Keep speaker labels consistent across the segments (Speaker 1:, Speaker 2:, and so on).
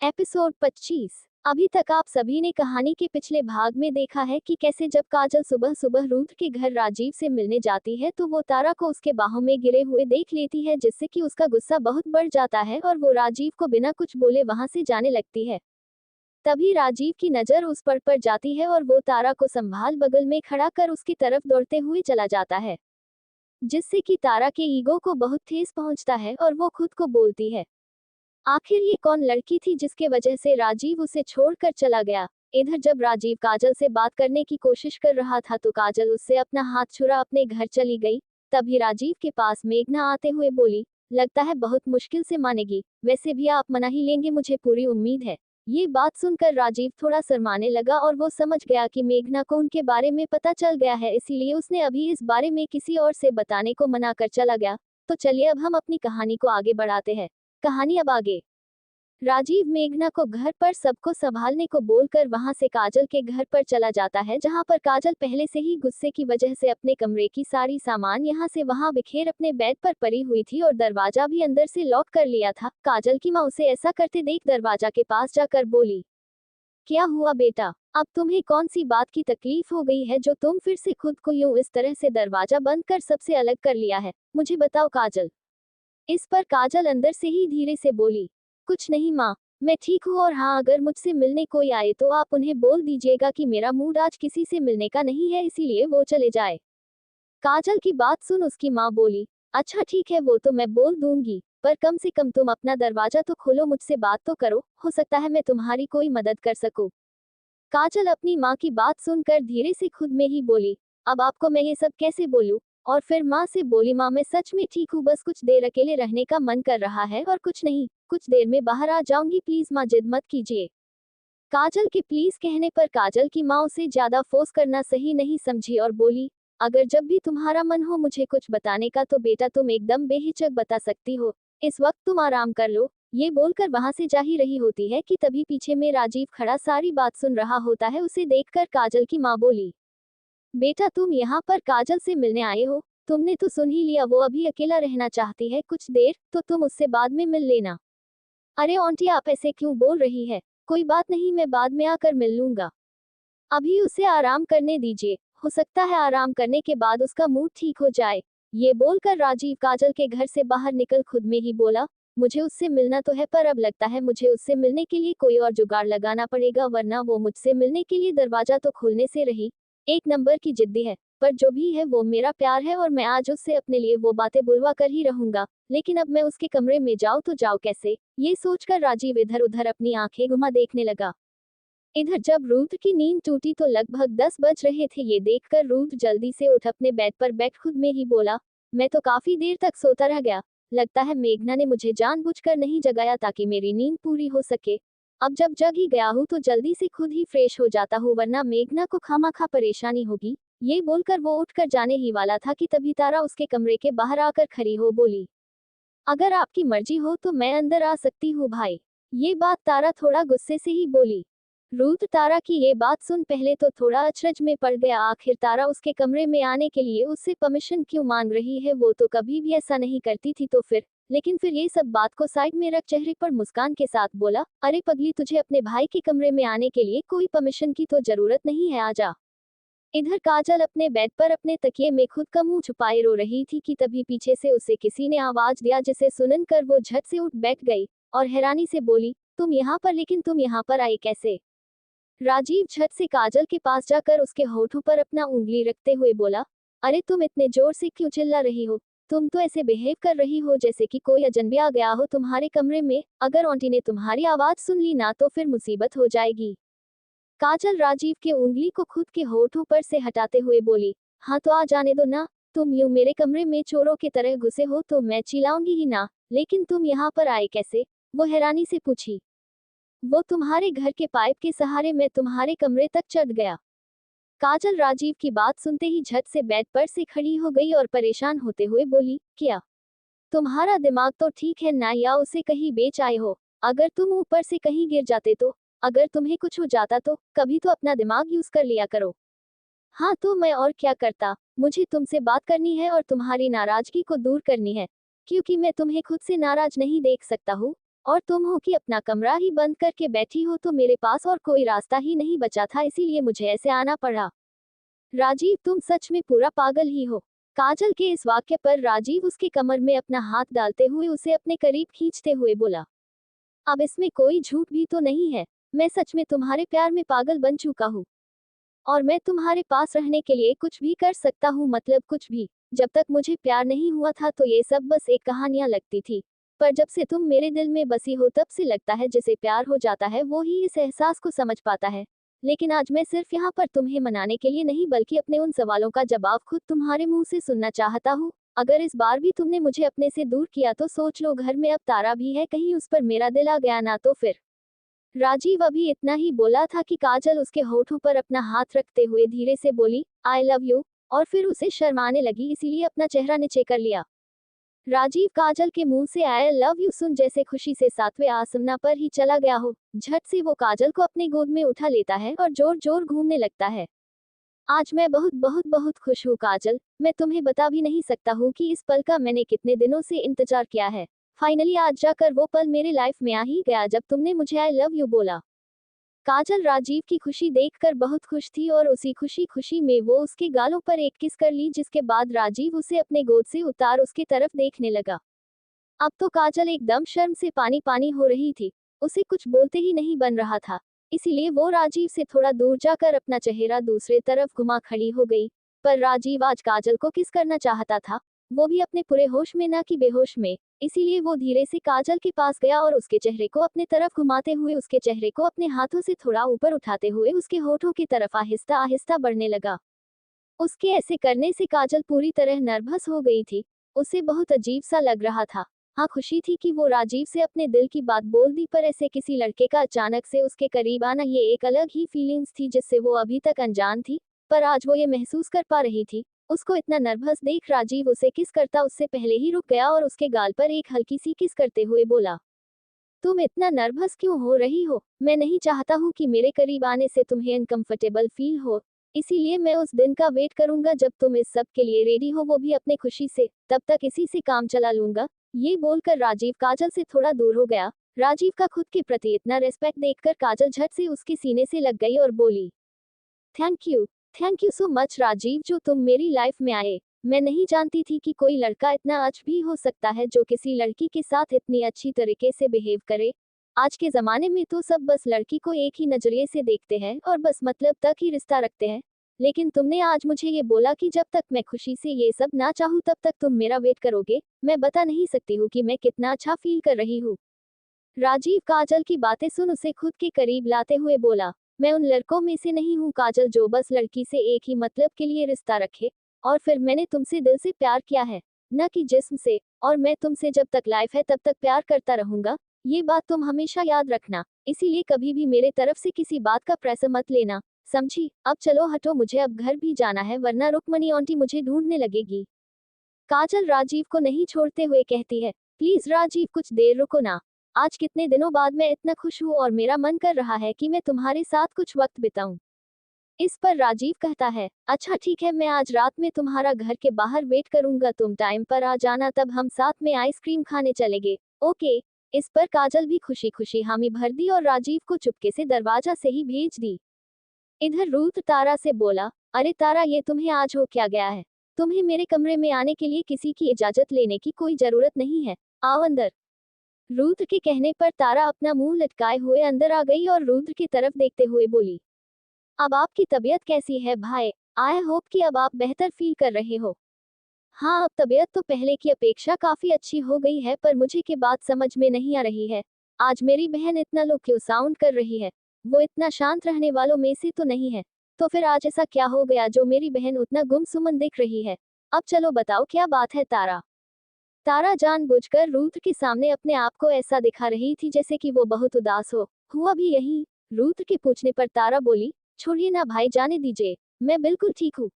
Speaker 1: Episode 25। अभी तक आप सभी ने कहानी के पिछले भाग में देखा है कि कैसे जब काजल सुबह सुबह रुद्र के घर राजीव से मिलने जाती है तो वो तारा को उसके बाहों में गिरे हुए देख लेती है, जिससे कि उसका गुस्सा बहुत बढ़ जाता है और वो राजीव को बिना कुछ बोले वहां से जाने लगती है। तभी राजीव की नजर उस पर जाती है और वो तारा को संभाल बगल में खड़ा कर उसकी तरफ दौड़ते हुए चला जाता है, जिससे कि तारा के ईगो को बहुत ठेस पहुंचता है और वो खुद को बोलती है, आखिर ये कौन लड़की थी जिसके वजह से राजीव उसे छोड़कर चला गया। इधर जब राजीव काजल से बात करने की कोशिश कर रहा था तो काजल उससे अपना हाथ छुड़ा अपने घर चली गई। तभी राजीव के पास मेघना आते हुए बोली, लगता है बहुत मुश्किल से मानेगी, वैसे भी आप मना ही लेंगे, मुझे पूरी उम्मीद है। ये बात सुनकर राजीव थोड़ा शर्माने लगा और वो समझ गया कि मेघना को उनके बारे में पता चल गया है, इसीलिए उसने अभी इस बारे में किसी और से बताने को मना कर चला गया। तो चलिए अब हम अपनी कहानी को आगे बढ़ाते हैं। कहानी अब आगे। राजीव मेघना को घर पर सबको संभालने को बोलकर वहां से काजल के घर पर चला जाता है, जहां पर काजल पहले से ही गुस्से की वजह से अपने कमरे की सारी सामान यहां से वहां बिखेर अपने बेड पर पड़ी हुई थी और दरवाजा भी अंदर से लॉक कर लिया था। काजल की माँ उसे ऐसा करते देख दरवाजा के पास जाकर बोली, क्या हुआ बेटा, अब तुम्हें कौन सी बात की तकलीफ हो गई है जो तुम फिर से खुद को यूं इस तरह से दरवाजा बंद कर सबसे अलग कर लिया है, मुझे बताओ काजल। इस पर काजल अंदर से ही धीरे से बोली, कुछ नहीं माँ, मैं ठीक हूँ, और हाँ, अगर मुझसे मिलने कोई आए तो आप उन्हें बोल दीजिएगा कि मेरा मूड आज किसी से मिलने का नहीं है, इसीलिए वो चले जाए। काजल की बात सुन उसकी माँ बोली, अच्छा ठीक है, वो तो मैं बोल दूंगी, पर कम से कम तुम अपना दरवाजा तो खोलो, मुझसे बात तो करो, हो सकता है मैं तुम्हारी कोई मदद कर सकूं। काजल अपनी माँ की बात सुनकर धीरे से खुद में ही बोली, अब आपको मैं ये सब कैसे बोलूं। और फिर माँ से बोली, माँ मैं सच में ठीक हूँ, बस कुछ देर अकेले रहने का मन कर रहा है और कुछ नहीं, कुछ देर में बाहर आ जाऊंगी, प्लीज माँ जिद मत कीजिए। काजल के प्लीज कहने पर काजल की माँ उसे ज्यादा फोर्स करना सही नहीं समझी और बोली, अगर जब भी तुम्हारा मन हो मुझे कुछ बताने का तो बेटा तुम एकदम बेहिचक बता सकती हो, इस वक्त तुम आराम कर लो। ये बोलकर वहां से जा ही रही होती है कि तभी पीछे में राजीव खड़ा सारी बात सुन रहा होता है। उसे देखकर काजल की माँ बोली, बेटा तुम यहाँ पर काजल से मिलने आए हो, तुमने तो सुन ही लिया, वो अभी अकेला रहना चाहती है कुछ देर, तो तुम उससे बाद में मिल लेना। अरे आंटी आप ऐसे क्यों बोल रही है, कोई बात नहीं, मैं बाद में आकर मिल लूंगा, अभी उसे आराम करने दीजिए, हो सकता है आराम करने के बाद उसका मूड ठीक हो जाए। ये बोलकर राजीव काजल के घर से बाहर निकल खुद में ही बोला, मुझे उससे मिलना तो है, पर अब लगता है मुझे उससे मिलने के लिए कोई और जुगाड़ लगाना पड़ेगा, वरना वो मुझसे मिलने के लिए दरवाजा तो खोलने से रही, एक नंबर की जिद्दी है। पर जो भी है वो मेरा प्यार है और मैं आज उससे अपने लिए वो बातें बुलवा कर ही रहूंगा, लेकिन अब मैं उसके कमरे में जाऊं तो जाऊं कैसे, ये सोचकर राजीव इधर उधर अपनी आंखें घुमा देखने लगा। इधर जब रुद्र की नींद टूटी तो लगभग 10 बज रहे थे। ये देखकर रुद्र जल्दी से उठ अपने बेड पर बैठ खुद में ही बोला, मैं तो काफी देर तक सोता रह गया, लगता है मेघना ने मुझे जानबूझकर नहीं जगाया ताकि मेरी नींद पूरी हो सके। अब जब जग ही गया हूँ तो जल्दी से खुद ही फ्रेश हो जाता हूँ, वरना मेघना को खामखा परेशानी होगी। ये बोलकर वो उठकर जाने ही वाला था कि तभी तारा उसके कमरे के बाहर आकर खड़ी हो बोली, अगर आपकी मर्जी हो तो मैं अंदर आ सकती हूँ भाई। ये बात तारा थोड़ा गुस्से से ही बोली। रुद्र तारा की ये बात सुन पहले तो थोड़ा अचरज में पड़ गया, आखिर तारा उसके कमरे में आने के लिए उससे परमिशन क्यों मांग रही है, वो तो कभी भी ऐसा नहीं करती थी। तो फिर लेकिन फिर ये सब बात को साइड में रख चेहरे पर मुस्कान के साथ बोला, अरे पगली, तुझे अपने भाई के कमरे में आने के लिए कोई परमिशन की तो जरूरत नहीं है, आजा। इधर काजल अपने बेड पर अपने तकिए में खुद का मुंह छुपाए रो रही थी कि तभी पीछे से उसे किसी ने आवाज दिया, जिसे सुनकर वो झट से उठ बैठ गई और हैरानी से बोली, तुम यहाँ पर, लेकिन तुम यहाँ पर आई कैसे। राजीव झट से काजल के पास जाकर उसके होठों पर अपना उंगली रखते हुए बोला, अरे तुम इतने जोर से क्यों चिल्ला रही हो, तुम तो ऐसे बिहेव कर रही हो जैसे कि कोई अजनबी आ गया हो तुम्हारे कमरे में, अगर आंटी ने तुम्हारी आवाज सुन ली ना तो फिर मुसीबत हो जाएगी। काजल राजीव के उंगली को खुद के होठों पर से हटाते हुए बोली, हाँ तो आ जाने दो ना, तुम यूं मेरे कमरे में चोरों की तरह घुसे हो तो मैं चिल्लाऊंगी ही ना, लेकिन तुम यहाँ पर आए कैसे, वो हैरानी से पूछी। वो तुम्हारे घर के पाइप के सहारे मैं तुम्हारे कमरे तक चढ़ गया। काजल राजीव की बात सुनते ही झट से बेड पर से खड़ी हो गई और परेशान होते हुए बोली, क्या तुम्हारा दिमाग तो ठीक है ना, या उसे कहीं बेच आए हो, अगर तुम ऊपर से कहीं गिर जाते तो, अगर तुम्हें कुछ हो जाता तो, कभी तो अपना दिमाग यूज कर लिया करो। हाँ तो मैं और क्या करता, मुझे तुमसे बात करनी है और तुम्हारी नाराजगी को दूर करनी है, क्योंकि मैं तुम्हें खुद से नाराज नहीं देख सकता हूँ। और तुम हो कि अपना कमरा ही बंद करके बैठी हो, तो मेरे पास और कोई रास्ता ही नहीं बचा था, इसीलिए मुझे ऐसे आना पड़ा। राजीव, तुम सच में पूरा पागल ही हो। काजल के इस वाक्य पर राजीव उसके कमर में अपना हाथ डालते हुए उसे अपने करीब खींचते हुए बोला, अब इसमें कोई झूठ भी तो नहीं है। मैं सच में तुम्हारे प्यार में पागल बन चुका हूँ और मैं तुम्हारे पास रहने के लिए कुछ भी कर सकता हूँ, मतलब कुछ भी। जब तक मुझे प्यार नहीं हुआ था तो ये सब बस एक कहानियां लगती थी, पर जब से तुम मेरे दिल में बसी हो तब से लगता है जिसे प्यार हो जाता है वो ही इस एहसास को समझ पाता है। लेकिन आज मैं सिर्फ यहाँ पर तुम्हें मनाने के लिए नहीं बल्कि अपने उन सवालों का जवाब खुद तुम्हारे मुंह से सुनना चाहता हूँ। अगर इस बार भी तुमने मुझे अपने से दूर किया तो सोच लो, घर में अब तारा भी है, कहीं उस पर मेरा दिल आ गया ना तो फिर। राजीव अभी इतना ही बोला था कि काजल उसके होठों पर अपना हाथ रखते हुए धीरे से बोली, आई लव यू, और फिर उसे शर्माने लगी, इसीलिए अपना चेहरा नीचे कर लिया। राजीव काजल के मुंह से आई लव यू सुन जैसे खुशी से सातवें आसमां पर ही चला गया हो। झट से वो काजल को अपनी गोद में उठा लेता है और जोर जोर घूमने लगता है। आज मैं बहुत बहुत बहुत खुश हूँ काजल, मैं तुम्हें बता भी नहीं सकता हूँ कि इस पल का मैंने कितने दिनों से इंतजार किया है। फाइनली आज जाकर वो पल मेरे लाइफ में आ ही गया जब तुमने मुझे आई लव यू बोला। काजल राजीव की खुशी देखकर बहुत खुश थी और उसी खुशी में वो उसके गालों पर एक किस कर ली, जिसके बाद राजीव उसे अपने गोद से उतार उसकी तरफ देखने लगा। अब तो काजल एकदम शर्म से पानी पानी हो रही थी, उसे कुछ बोलते ही नहीं बन रहा था, इसीलिए वो राजीव से थोड़ा दूर जाकर अपना चेहरा दूसरे तरफ घुमा खड़ी हो गई। पर राजीव आज काजल को किस करना चाहता था, वो भी अपने पूरे होश में ना कि बेहोश में, इसीलिए वो धीरे से काजल के पास गया और उसके चेहरे को अपने तरफ घुमाते हुए उसके चेहरे को अपने हाथों से थोड़ा ऊपर उठाते हुए उसके होठों की तरफ आहिस्ता आहिस्ता बढ़ने लगा। उसके ऐसे करने से काजल पूरी तरह नर्वस हो गई थी, उसे बहुत अजीब सा लग रहा था। हाँ, खुशी थी कि वो राजीव से अपने दिल की बात बोल दी, पर ऐसे किसी लड़के का अचानक से उसके करीब आना ये एक अलग ही फीलिंग्स थी जिससे वो अभी तक अनजान थी, पर आज वो ये महसूस कर पा रही थी। उसको इतना नर्वस देख राजीव उसे किस करता उससे पहले ही रुक गया और उसके गाल पर एक हल्की सी किस करते हुए बोला, तुम इतना नर्वस क्यों हो रही हो? मैं नहीं चाहता हूँ कि मेरे करीब आने से तुम्हें अनकंफर्टेबल फील हो, इसीलिए मैं उस दिन का वेट करूंगा जब तुम इस सब के लिए रेडी हो, वो भी अपने खुशी से, तब तक इसी से काम चला लूंगा। ये बोलकर राजीव काजल से थोड़ा दूर हो गया। राजीव का खुद के प्रति इतना रेस्पेक्ट देखकर काजल झट से उसके सीने से लग गई और बोली, thank you so much Rajiv, जो तुम मेरी लाइफ में आए। मैं नहीं जानती थी कि कोई लड़का इतना अच्छा भी हो सकता है जो किसी लड़की के साथ इतनी अच्छी तरीके से बिहेव करे। आज के जमाने में तो सब बस लड़की को एक ही नजरिए से देखते हैं और बस मतलब तक ही रिश्ता रखते हैं, लेकिन तुमने आज मुझे ये बोला कि जब तक मैं खुशी से ये सब ना चाहूँ तब तक तुम मेरा वेट करोगे। मैं बता नहीं सकती हूँ कि मैं कितना अच्छा फील कर रही हूँ। राजीव काजल की बातें सुन उसे खुद के करीब लाते हुए बोला, मैं उन लड़कों में से नहीं हूँ काजल जो बस लड़की से एक ही मतलब के लिए रिश्ता रखे, और फिर मैंने तुमसे दिल से प्यार किया है, न कि जिस्म से, और मैं तुमसे जब तक लाइफ है तब तक प्यार करता रहूंगा। ये बात तुम हमेशा याद रखना, इसीलिए कभी भी मेरे तरफ से किसी बात का प्रेशर मत लेना, समझी? अब चलो हटो, मुझे अब घर भी जाना है वरना रुक्मणी आंटी मुझे ढूंढने लगेगी। काजल राजीव को नहीं छोड़ते हुए कहती है, प्लीज राजीव कुछ देर रुको ना, आज कितने दिनों बाद मैं इतना खुश हूँ और मेरा मन कर रहा है कि मैं तुम्हारे साथ कुछ वक्त बिताऊं। इस पर राजीव कहता है, अच्छा ठीक है, मैं आज रात में तुम्हारा घर के बाहर वेट करूंगा, तुम टाइम पर आ जाना, तब हम साथ में आइसक्रीम खाने चलेंगे। ओके। इस पर काजल भी खुशी खुशी हामी भर दी और राजीव को चुपके से दरवाजा से ही भेज दी। इधर रूथ तारा से बोला, अरे तारा, ये तुम्हें आज हो क्या गया है? तुम्हें मेरे कमरे में आने के लिए किसी की इजाजत लेने की कोई जरूरत नहीं है, आओ अंदर। रुद्र के कहने पर तारा अपना मुंह लटकाए हुए अंदर आ गई और रुद्र की तरफ देखते हुए बोली, अब आपकी तबीयत कैसी है भाई? आई होप कि अब आप बेहतर फील कर रहे हो। हाँ, अब तबीयत तो पहले की अपेक्षा काफी अच्छी हो गई है, पर मुझे के बात समझ में नहीं आ रही है। आज मेरी बहन इतना लो क्यों साउंड कर रही है? वो इतना शांत रहने वालों में से तो नहीं है, तो फिर आज ऐसा क्या हो गया जो मेरी बहन उतना गुमसुमन दिख रही है? अब चलो बताओ क्या बात है तारा? तारा जानबूझकर रूथ के सामने अपने आप को ऐसा दिखा रही थी जैसे कि वो बहुत उदास हो। हुआ भी यही। रूथ के पूछने पर तारा बोली, छोड़िए ना भाई, जाने दीजिए, मैं बिल्कुल ठीक हूँ।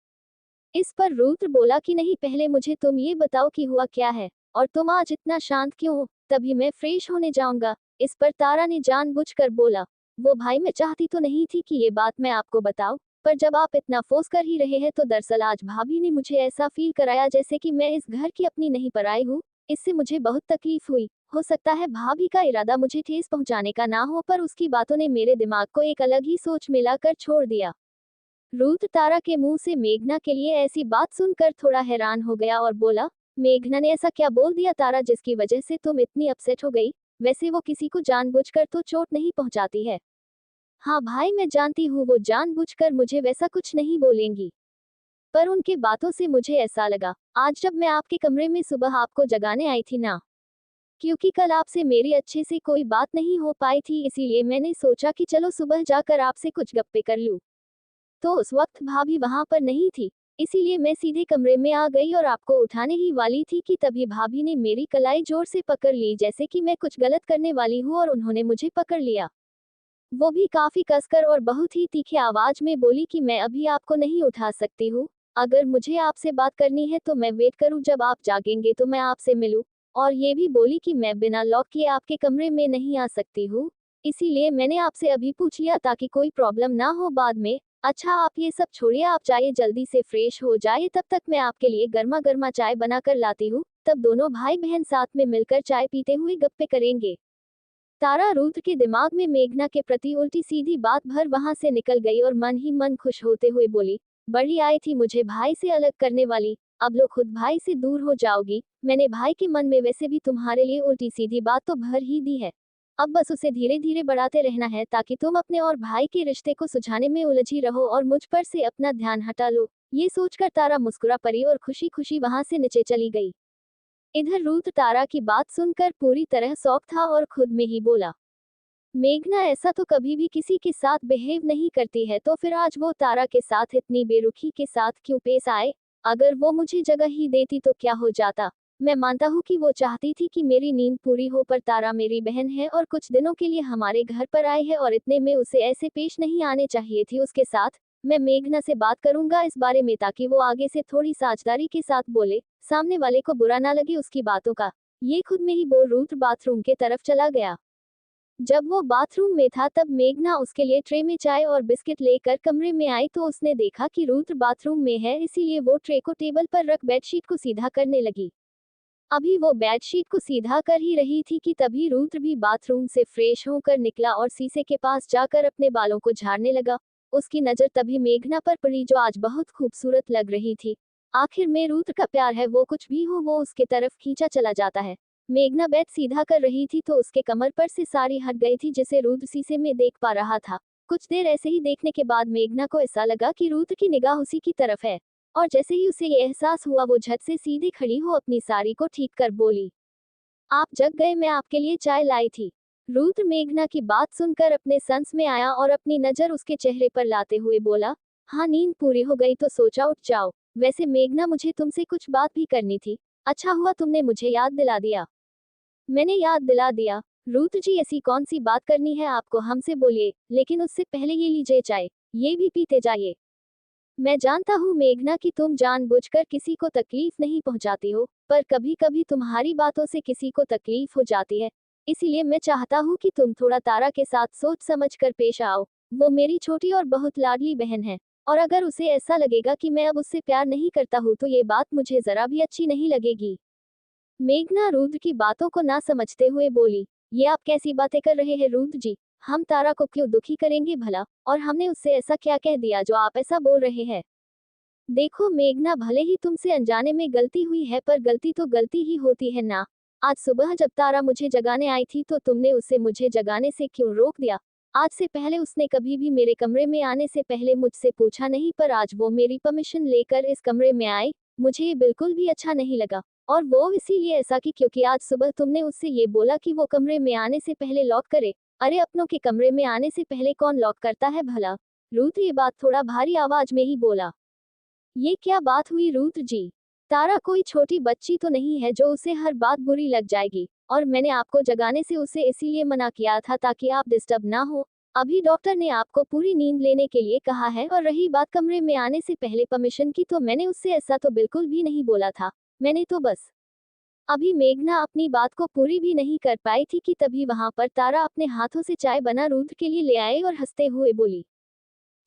Speaker 1: इस पर रूथ बोला कि नहीं, पहले मुझे तुम ये बताओ कि हुआ क्या है, और तुम आज इतना शांत क्यों हो? तभी मैं फ्रेश होने जाऊंगा। इस पर तारा ने जानबूझकर बोला, वो भाई, मैं चाहती तो नहीं थी कि ये बात मैं आपको बताऊं, पर जब आप इतना फोर्स कर ही रहे हैं तो दरअसल आज भाभी ने मुझे ऐसा फील कराया जैसे कि मैं इस घर की अपनी नहीं पराई हूँ। इससे मुझे बहुत तकलीफ हुई। हो सकता है भाभी का इरादा मुझे ठेस पहुंचाने का ना हो, पर उसकी बातों ने मेरे दिमाग को एक अलग ही सोच में लाकर छोड़ दिया। रूथ तारा के मुंह से मेघना के लिए ऐसी बात सुनकर थोड़ा हैरान हो गया और बोला, मेघना ने ऐसा क्या बोल दिया तारा जिसकी वजह से तुम इतनी अपसेट हो गई? वैसे वो किसी को जानबूझकर तो चोट नहीं पहुंचाती है। हाँ भाई, मैं जानती हूँ वो जानबूझकर मुझे वैसा कुछ नहीं बोलेंगी, पर उनके बातों से मुझे ऐसा लगा, आज जब मैं आपके कमरे में सुबह आपको जगाने आई थी ना, क्योंकि कल आपसे मेरी अच्छे से कोई बात नहीं हो पाई थी, इसीलिए मैंने सोचा कि चलो सुबह जाकर आपसे कुछ गप्पे कर लूं। तो उस वक्त भाभी वहां पर नहीं थी, इसीलिए मैं सीधे कमरे में आ गई और आपको उठाने ही वाली थी कि तभी भाभी ने मेरी कलाई जोर से पकड़ ली, जैसे कि मैं कुछ गलत करने वाली हूँ, और उन्होंने मुझे पकड़ लिया। वो भी काफी कसकर और बहुत ही तीखी आवाज में बोली कि मैं अभी आपको नहीं उठा सकती हूँ। अगर मुझे आपसे बात करनी है तो मैं वेट करूँ, जब आप जागेंगे तो मैं आपसे मिलूं। और ये भी बोली कि मैं बिना लॉक किए आपके कमरे में नहीं आ सकती हूँ, इसीलिए मैंने आपसे अभी पूछ लिया ताकि कोई प्रॉब्लम ना हो बाद में। अच्छा आप ये सब छोड़िए, आप जाइए जल्दी से फ्रेश हो जाइए, तब तक मैं आपके लिए गर्मा गर्मा चाय बनाकर लाती हूँ, तब दोनों भाई बहन साथ में मिलकर चाय पीते हुए गप्पे करेंगे। तारा रूथ के दिमाग में मेघना के प्रति उल्टी सीधी बात भर वहां से निकल गई और मन ही मन खुश होते हुए बोली, बड़ी आई थी मुझे भाई से अलग करने वाली, अब लो खुद भाई से दूर हो जाओगी। मैंने भाई के मन में वैसे भी तुम्हारे लिए उल्टी सीधी बात तो भर ही दी है, अब बस उसे धीरे धीरे बढ़ाते रहना है ताकि तुम अपने और भाई के रिश्ते को सुझाने में उलझी रहो और मुझ पर से अपना ध्यान हटा लो। ये सोचकर तारा मुस्कुरा पड़ी और खुशी खुशी वहां से नीचे चली गई। इधर रूथ तारा की बात सुनकर पूरी तरह शॉक था और खुद में ही बोला, मेघना ऐसा तो कभी भी किसी के साथ बिहेव नहीं करती है, तो फिर आज वो तारा के साथ इतनी बेरुखी के साथ क्यों पेश आए? अगर वो मुझे जगह ही देती तो क्या हो जाता? मैं मानता हूँ कि वो चाहती थी कि मेरी नींद पूरी हो, पर तारा मेरी बहन है और कुछ दिनों के लिए हमारे घर पर आई है और इतने में उसे ऐसे पेश नहीं आने चाहिए थी उसके साथ। मैं मेघना से बात करूंगा इस बारे में ताकि वो आगे से थोड़ी साझदारी के साथ बोले, सामने वाले को बुरा ना लगे उसकी बातों का। ये खुद में ही बोल रूथ बाथरूम के तरफ चला गया। जब वो बाथरूम में था तब मेघना उसके लिए ट्रे में चाय और बिस्किट लेकर कमरे में आई, तो उसने देखा कि रूथ बाथरूम में है, इसीलिए वो ट्रे को टेबल पर रख बेडशीट को सीधा करने लगी। अभी वो बेडशीट को सीधा कर ही रही थी कि तभी रूथ भी बाथरूम से फ्रेश होकर निकला और शीशे के पास जाकर अपने बालों को झाड़ने लगा। उसकी नजर तभी मेघना पर पड़ी जो आज बहुत खूबसूरत लग रही थी। आखिर में रूथ का प्यार है, वो कुछ भी हो वो उसके तरफ खींचा चला जाता है। मेघना बेड सीधा कर रही थी तो उसके कमर पर से साड़ी हट गई थी जिसे रूथ शीशे में देख पा रहा था। कुछ देर ऐसे ही देखने के बाद मेघना को ऐसा लगा कि रूथ की निगाह उसी की तरफ है, और जैसे ही उसे ये एहसास हुआ वो झट से सीधी खड़ी हो अपनी साड़ी को ठीक कर बोली, आप जग गए, मैं आपके लिए चाय लाई थी। रूथ मेघना की बात सुनकर अपने संस में आया और अपनी नजर उसके चेहरे पर लाते हुए बोला, हाँ नींद पूरी हो गई तो सोचा उठ जाओ। वैसे मेघना मुझे तुमसे कुछ बात भी करनी थी, अच्छा हुआ तुमने मुझे याद दिला दिया। मैंने याद दिला दिया। रूथ जी ऐसी कौन सी बात करनी है आपको, हमसे बोलिए, लेकिन उससे पहले ये लीजिए चाय, ये भी पीते जाइए। मैं जानता हूँ मेघना कि तुम जानबूझकर किसी को तकलीफ नहीं पहुंचाती हो, पर कभी कभी तुम्हारी बातों से किसी को तकलीफ हो जाती है, इसीलिए मैं चाहता हूँ कि तुम थोड़ा तारा के साथ सोच समझ कर पेश आओ। वो मेरी छोटी और बहुत लाडली बहन है, और अगर उसे ऐसा लगेगा कि मैं अब उससे प्यार नहीं करता हूँ तो ये बात मुझे जरा भी अच्छी नहीं लगेगी। मेघना रुद्र की बातों को ना समझते हुए बोली, ये आप कैसी बातें कर रहे हैं रुद्र जी? हम तारा को क्यों दुखी करेंगे भला, और हमने उससे ऐसा क्या कह दिया जो आप ऐसा बोल रहे हैं? देखो मेघना, भले ही तुमसे अनजाने में गलती हुई है, पर गलती तो गलती ही होती है ना। आज सुबह जब तारा मुझे जगाने आई थी तो तुमने उसे मुझे जगाने से क्यों रोक दिया? आज से पहले उसने कभी भी मेरे कमरे में आने से पहले मुझसे पूछा नहीं, पर आज वो मेरी परमिशन लेकर इस कमरे में आई। मुझे ये बिल्कुल भी अच्छा नहीं लगा, और वो इसीलिए ऐसा कि क्योंकि आज सुबह तुमने उससे ये बोला कि वो कमरे में आने से पहले लॉक करे। अरे अपनों के कमरे में आने से पहले कौन लॉक करता है भला? रूथ ये बात थोड़ा भारी आवाज में ही बोला। ये क्या बात हुई रूथ जी? तारा कोई छोटी बच्ची तो नहीं है जो उसे हर बात बुरी लग जाएगी, और मैंने आपको जगाने से उसे इसीलिए मना किया था ताकि आप डिस्टर्ब ना हो। अभी डॉक्टर ने आपको पूरी नींद लेने के लिए कहा है, और रही बात कमरे में आने से पहले परमिशन की, तो मैंने उससे ऐसा तो बिल्कुल भी नहीं बोला था। मैंने तो बस। अभी मेघना अपनी बात को पूरी भी नहीं कर पाई थी कि तभी वहां पर तारा अपने हाथों से चाय बना रूथ के लिए ले आए और हंसते हुए बोली,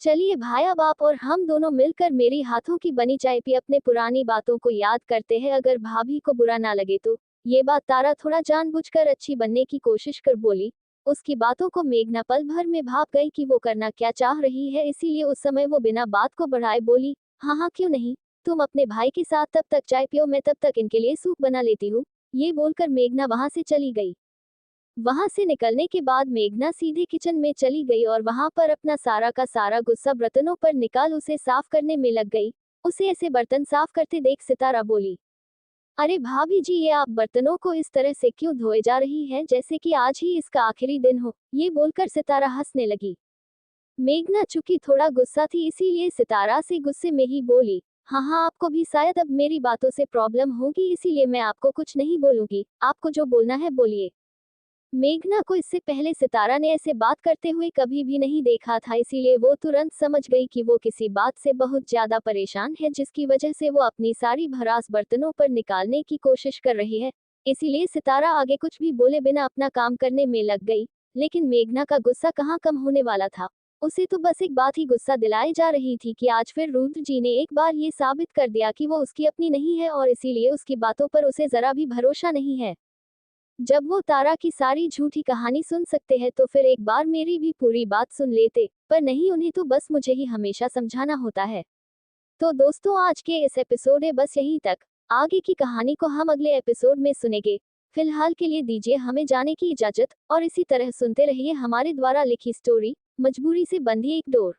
Speaker 1: चलिए भाई अब आप और हम दोनों मिलकर मेरी हाथों की बनी चाय पी अपने पुरानी बातों को याद करते हैं, अगर भाभी को बुरा ना लगे तो। ये बात तारा थोड़ा जानबूझकर अच्छी बनने की कोशिश कर बोली। उसकी बातों को मेघना पल भर में भाप गई कि वो करना क्या चाह रही है, इसीलिए उस समय वो बिना बात को बढ़ाए बोली, हाँ हाँ क्यों नहीं, तुम अपने भाई के साथ तब तक चाय पियो, मैं तब तक इनके लिए सूप बना लेती हूँ। ये बोलकर मेघना वहां से चली गई। वहां से निकलने के बाद मेघना सीधे किचन में चली गई और वहां पर अपना सारा का सारा गुस्सा बर्तनों पर निकाल उसे साफ करने में लग गई। उसे ऐसे बर्तन साफ करते देख सितारा बोली, अरे भाभी जी, ये आप बर्तनों को इस तरह से क्यों धोए जा रही हैं, जैसे कि आज ही इसका आखिरी दिन हो। ये बोलकर सितारा हंसने लगी। मेघना चूंकि थोड़ा गुस्सा थी, इसीलिए सितारा से गुस्से में ही बोली, हाँ हाँ आपको भी शायद अब मेरी बातों से प्रॉब्लम होगी, इसीलिए मैं आपको कुछ नहीं बोलूंगी, आपको जो बोलना है बोलिए। मेघना को इससे पहले सितारा ने ऐसे बात करते हुए कभी भी नहीं देखा था, इसीलिए वो तुरंत समझ गई कि वो किसी बात से बहुत ज्यादा परेशान है, जिसकी वजह से वो अपनी सारी भड़ास बर्तनों पर निकालने की कोशिश कर रही है। इसीलिए सितारा आगे कुछ भी बोले बिना अपना काम करने में लग गई। लेकिन मेघना का गुस्सा कहाँ कम होने वाला था। उसे तो बस एक बात ही गुस्सा दिलाई जा रही थी कि आज फिर रुद्र जी ने एक बार ये साबित कर दिया कि वो उसकी अपनी नहीं है और इसीलिए उसकी बातों पर उसे जरा भी भरोसा नहीं है। जब वो तारा की सारी झूठी कहानी सुन सकते हैं तो फिर एक बार मेरी भी पूरी बात सुन लेते, पर नहीं, उन्हें तो बस मुझे ही हमेशा समझाना होता है। तो दोस्तों, आज के इस एपिसोड में बस यहीं तक। आगे की कहानी को हम अगले एपिसोड में सुनेंगे। फिलहाल के लिए दीजिए हमें जाने की इजाजत और इसी तरह सुनते रहिए हमारे द्वारा लिखी स्टोरी, मजबूरी से बंधी एक डोर।